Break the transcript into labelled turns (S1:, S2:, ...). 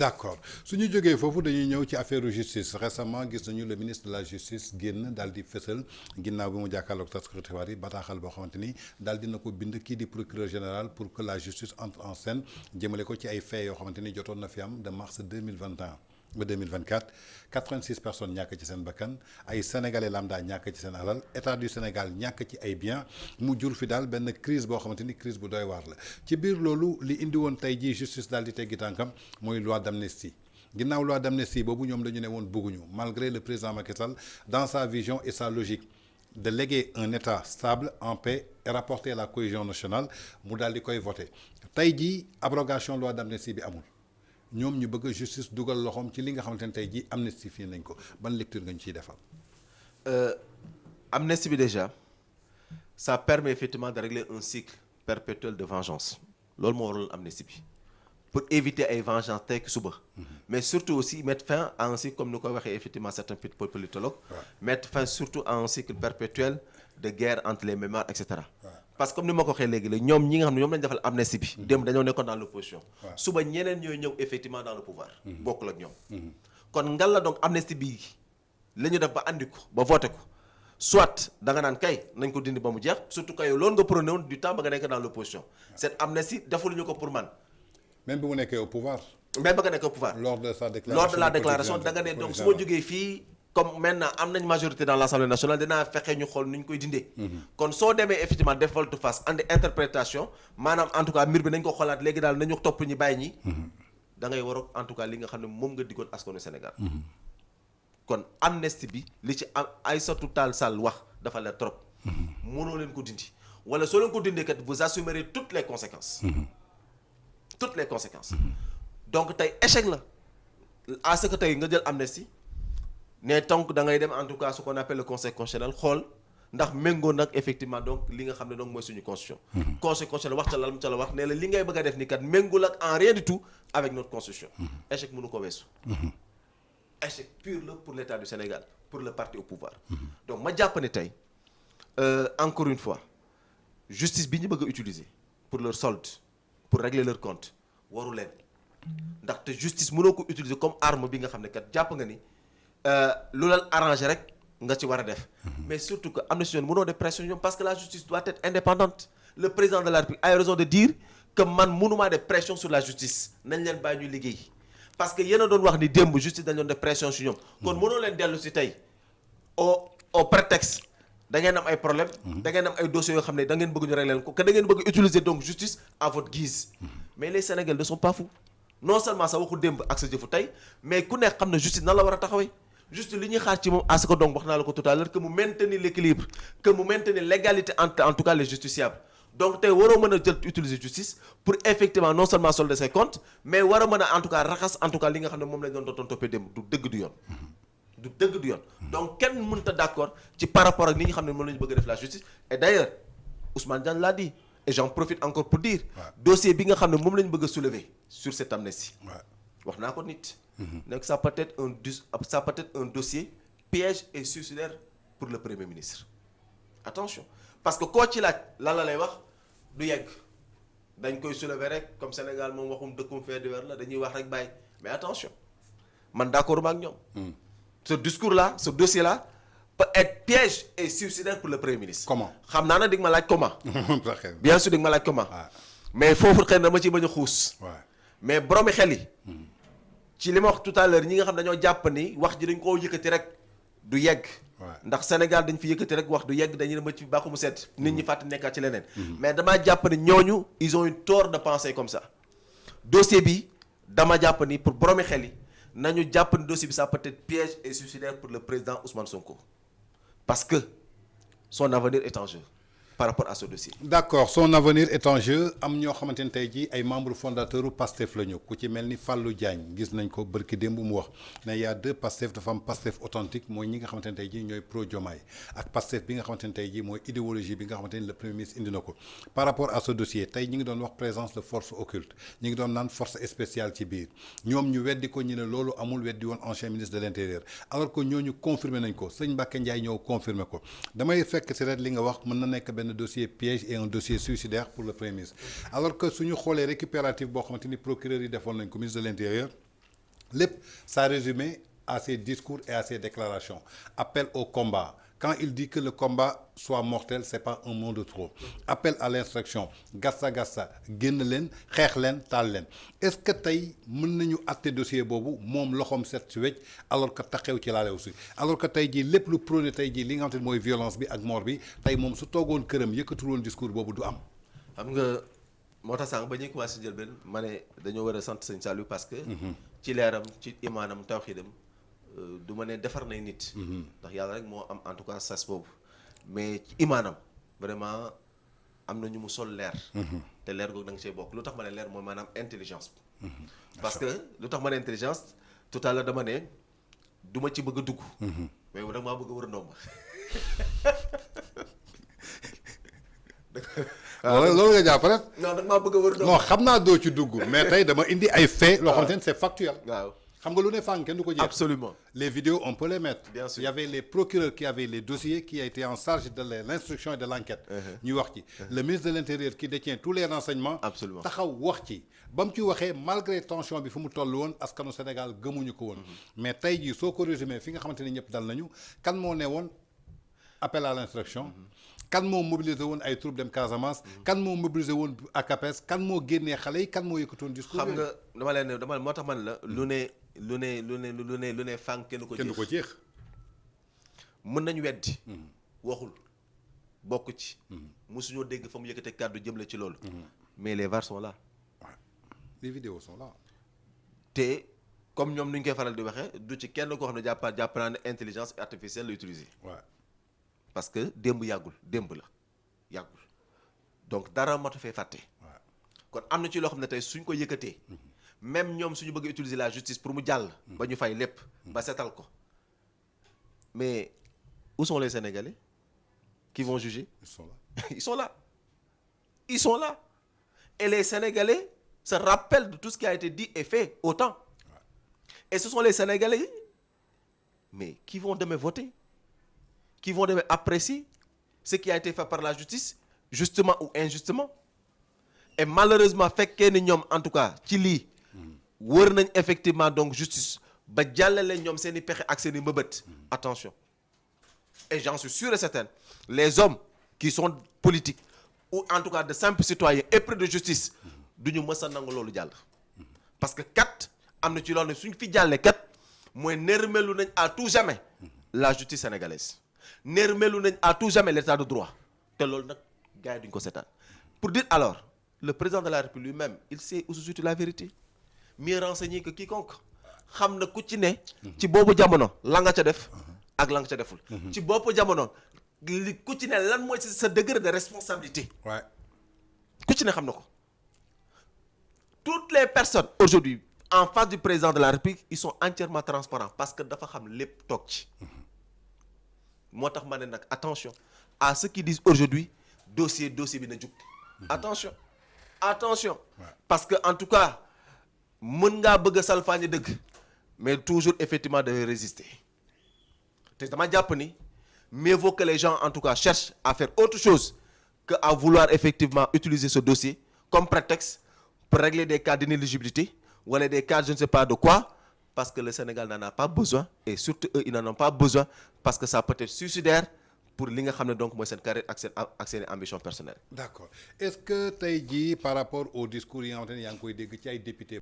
S1: d'accord su ñu jógee foofu dañuy ñëw ci affaire justice récemment gis nañu le ministre de la justice génn daal di fësal ginnaaw bi mu jàkkaarloog taskatu xibaar yi bataaxal boo xamante ni daal dina ko bind kii di procureur général pour que la justice entre en scène jëmale ko ci ay faits yoo xamante ni jotoon na fi am de mars 2021 ba 2024 86 personnes ñàkk ci seen bakkan ay sénégalais lambda ñàkk ci seen alal état du Sénégal ñàkk ci ay biens mu jur fi daal benn crise boo xamante ni crise bu doy waar la ci biir loolu li indi woon tey jii justice daal di teggi tànkam mooy loi d'amnistie ginnaaw loi d'amnistie boobu ñoom dañu ne woon bëgguñu malgré le président Macky Sall dans sa vision et sa logique de léguer un état stable en paix et rapporter la cohésion nationale mu daal di koy voté tey jii abrogation loi d'amnistie bi amul. ñoom ñu bëgg justice dugal loxoom ci li nga xamante ne tey jii amnistie fii nañ ko ban lecture nga ñu ciy defal.
S2: Amnistie bi déjà ça permet effectivement de régler un cycle perpétuel de vengeance loolu moo waral amnistie bi pour éviter ay vengeance tey suba. mais surtout aussi mettre fin à un cycle comme ni ko waxee effectivement certains politologues. mettre fin surtout à un cycle perpétuel de guerre entre les mémoires et cetera. parce que comme ni ma ko waxee léegi la ñoom ñi nga xam ne ñoom lañu defal amnistie bi. démb dañoo nekkoon dans l'opposition. suba ñeneen ñooy ñëw effectivement dans le pouvoir. bokkul ak ñoom. kon ngal la donc amnistie bi la ñu def ba andi ko ba voté ko soit da nga naan kay nañ ko dindi ba mu jeex surtout que yow loolu nga prôné woon du temps ba nga nekk dans l'opposition. cette amnistie defaluñu ko pour man.
S1: même bi mu nekkee au pouvoir.
S2: même ba nga nekk au pouvoir.
S1: lors de
S2: la déclaration da nga ne donc su ma jógee fii. comme maintenant am nañ majorité dans l'Assemblée nationale dinaa fexe ñu xool nu ñu koy dindee. kon soo demee effectivement def volte-face andi interprétation maanaam en tout cas mbir bi nañ ko xoolaat léegi daal nañu topp ñi bàyyi ñi. da ngay war en tout cas li nga xam ne moom nga diggoon askanu Sénégal. kon amnistie bi li ci am Aïssatou Tall Sall wax dafa leer trop. mënoo leen ko dindi wala soo leen ko dindee kat vous assumerez toutes les conséquences. toutes les conséquences. donc tey échec la à ce que tey nga jël amnistie. ne donc da ngay dem en tout cas ce qu'on appelle le conseil constitutionnel xool ndax méngoo nag effectivement donc li nga xam ne donc mooy suñu constitution. conseil constitutionnel wax ca la wax ne la li ngay bëgg a def ni kat méngul ak en rien du tout avec notre constitution. échec mënu ko weesu. échec pur la pour l'État du Sénégal pour le parti au pouvoir. donc ma jàpp ne tey encore une fois justice bi ñu bëgg a utiliser pour leur solde pour régler leur compte waru leen ndaxte justice mënoo ko utiliser comme arme bi nga xam ne kat jàpp nga ni. lu la arrangé rek nga ci war a def. mais surtout que am na si ñoom mënoo def pression ñoom parce que la justice doit être indépendante le président de la République a raison de dire que man mënumaa def pression sur la justice nañ leen bàyyi ñu liggéey parce que yéen a doon wax ni démb justice dañ doon def pression sur ñoom. kon mënoo leen dellu si tey au prétexte da ngeen am ay problème da ngeen am ay dossiers yoo xam ne da ngeen bëgg ñu régler leen ko que da ngeen bëgg utiliser donc justice à votre guise. mais les Sénégalais ne sont pas fous non seulement sa waxu démb ak sa jëfu tey mais ku nekk xam ne justice nan la war a taxawee. juste li ñuy xaar ci moom à ce que donc wax naa la ko tout à l'heure que mu maintenir l'équilibre que mu maintenir l'égalité entre en tout cas les justiciables donc tey waroo mën a jël utiliser justice pour effectivement non seulement solder ses comptes mais war a mën a en tout cas raxas en tout cas li nga xam ne moom lañ doon toppee démb du dëgg du yoon. du dëgg du yoon donc kenn mënut a d'accord ci par rapport ak li nga xam ne moom la ñu bëgg a def la justice et d'ailleurs Ousmane Diagne l'a dit et j'en profite encore pour dire. dossier bi nga xam ne moom la ñu bëgg a soulever sur cette amnistie. wax naa ko nit. donc ça peut être un dossier piège et suicidaire pour le Premier ministre attention parce que koo ci laaj lan la lay wax du yegg dañ koy soulever rek comme Sénégal moom waxum dëkkum fait divers la dañuy wax rek bàyyi mais attention man d'accord ma ak ñoom. ce discours là ce dossier là peut être piège et suicidaire pour le Premier ministre.
S1: comment
S2: xam naa nag di nga ma laaj comment. bien sûr di nga ma laaj comment. mais foofu xëy na dama ci bañ a xuus. mais boroomi xel yi. ci li ma wax tout à l'heure ñi nga xam dañoo jàpp ni wax ji dañ koo yëkkati rek du yegg. ndax Sénégal dañ fi yëkkati rek wax du yegg dañuy dem ba ci baaxu mu set. nit ñi fàtte nekkaat ci leneen. mais damaa jàpp ni ñooñu ils ont eu tort de penser comme ça. dossier bi dama jàpp ni pour boroomi xel yi nañu jàpp ni dossier bi ça peut être piège et suicidaire pour le président Ousmane Sonko parce que son avenir est en jeu. par rapport à ce dossier.
S1: d'accord son avenir est en jeu am ñoo xamante ne tey jii ay membres fondateurs u Pastef la ñu ku ci mel ni Fallou Diagne gis nañ ko bërki démb mu wax ne y a deux Pastef dafa am Pastef authentique mooy ñi nga xamante ne tey jii ñooy pro Diomaye ak Pastef bi nga xamante ne tey jii mooy idéologie bi nga xamante ne le premier ministre indi na ko par rapport à ce dossier tey ñi ngi doon wax présence de force occulte ñi ngi doon naan force spéciale ci biir ñoom ñu weddi ko ñu ne loolu amul weddi woon ancien ministre de l'intérieur alors que ñooñu confirmé nañ ko sëñ Mbacké Ndiaye ñëw confirmé ko damay fekk si ret li nga wax mën na nekk benn dossier piège et un dossier suicidaire pour le premier ministre alors que suñu xoolee récupératif boo xamante ni procureur yi defoon nañ ko ministre de l'intérieur lépp ça résumé à ses discours et à ses déclarations appel au combat quand il dit que le combat soit mortel c'est pas un mot de trop appel à l'insurrection gassa gassa génn leen xeex leen taal leen est-ce que tey mën nañu àtte dossier boobu moom loxoom set si wecc alors que taxew ci laale aussi alors que tey jii lépp lu prôné tey jii li nga xam ne mooy violence bi ak mort bi tey moom su toogoon këram yëkkatul woon discours boobu du am.
S2: xam nga moo tax sànq ba ñuy commencé jël benn ma ne dañoo war a sant sëñ Saliou parce que. ci leeram ci imaanam tawxiidam du ma ne defar nay nit. ndax yàlla rek moo am en tout cas sas boobu mais ci imaanam vraiment am na ñu mu sol leer. te leer googu da nga see bokk lu tax ma ne leer mooy maanaam intelligence. parce que lu tax ma ne intelligence tout à l'heure dama ne du ma ci bëgg a dugg. mais nag maa bëgg a wër ndomba.
S1: loolu nga jàpp rek.
S2: non nag maa bëgg a wër ndomba.
S1: non xam naa doo ci dugg mais tey dama indi ay faits. loo xamante ne c'est factuel.
S2: waaw.
S1: xam nga lu ne fànn kenn du ko jeex.
S2: Absolument.
S1: Les vidéos on peut les mettre.
S2: Bien sûr.
S1: Il y avait les procureurs qui avaient les dossiers qui étaient en charge de l'instruction et de l'enquête. ñu wax ci le ministre de l'Intérieur qui détient tous les renseignements.
S2: Absolument.
S1: taxaw wax ci ba mu ci waxee malgré tension bi fu mu toll woon askanu Sénégal gëmuñu ko woon. mais tey jii soo ko résumé fi nga xamante ni ñëpp dal nañu kan moo ne woon appel à l'insurrection. kan moo mobilisé woon ay troupes dem Casamance. kan moo mobilisé woon ACAPES kan moo génnee xale yi kan moo yëkkatoon discours.
S2: xam nga dama leen ne dama moo tax man la lu ne fànn kenn ko
S1: jeex.
S2: mën nañu weddi. waxul bokk ci. mosuñoo dégg fa mu yëkkate kàddu jëmle ci loolu. mais les VAR sont là.
S1: les vidéos sont là.
S2: te comme ñoom ni ñu koy faral di waxee du ci kenn koo xam ne jàpp naa ne intelligence artificielle la utiliser.
S1: waaw
S2: parce que démb yàggul démb la yàggul donc dara matu fee fàtte. kon am na ci loo xam ne tey suñ ko yëkkatee. même ñoom suñu bëgg utiliser la justice pour mu jàll. ba ñu fay lépp. ba setal ko mais où sont les Sénégalais qui vont juger.
S1: ils sont là.
S2: Ils sont là. Ils sont là. Et les Sénégalais se rappellent de tout ce qui a été dit et fait autant. Et ce sont les Sénégalais mais qui vont demain voter, qui vont demain apprécier ce qui a été fait par la justice, justement ou injustement. Et malheureusement fekkee ni ñoom en tout cas ci lii wër nañ effectivement donc justice ba jàllale ñoom seen i pexe ak seen i mbëbët. Attention. Et j'en suis sûr et certain, les hommes qui sont politiques ou en tout cas de simples citoyens épris de justice du ñu mës a nangu loolu jàll. parce que kat am na ci loolu ne suñ fi jàllee kat mooy nërmelu nañ à tout jamais la justice sénégalaise nërmelu nañ à tout jamais l'état de droit te loolu nag gars yi duñ ko seetaan. Pour dire alors le président de la République lui-même il sait où se situe la vérité, mieux renseigné que quiconque. xam na ku ci ne ci boobu jamono la nga ca def ak la nga ca deful. ci boppu jamono li ku ci ne lan mooy sa degré de responsabilité.
S1: Ouais.
S2: ku ci ne xam na ko. Toutes les personnes aujourd'hui en face du président de la République ils sont entièrement transparents parce que dafa xam lépp toog ci. moo tax ma ne nag attention à ceux qui disent aujourd'hui dossier bi na jug. attention parce que en tout cas mën ngaa bëgg a salfaañe dëgg mais toujours effectivement de résister te dama jàpp ni mieux vaut que les gens en tout cas cherchent à faire autre chose que à vouloir effectivement utiliser ce dossier comme prétexte pour régler des cas d'inéligibilité wala des cas je ne sais pas de quoi, parce que le Sénégal n'en a pas besoin et surtout eux ils n'en ont pas besoin parce que ça peut être suicidaire pour li nga xam ne donc mooy seen carrière ak seen ambition personnelle.
S1: D'accord. Est-ce que tey jii par rapport au discours yi nga xamante ne yaa ngi koy dégg ci ay député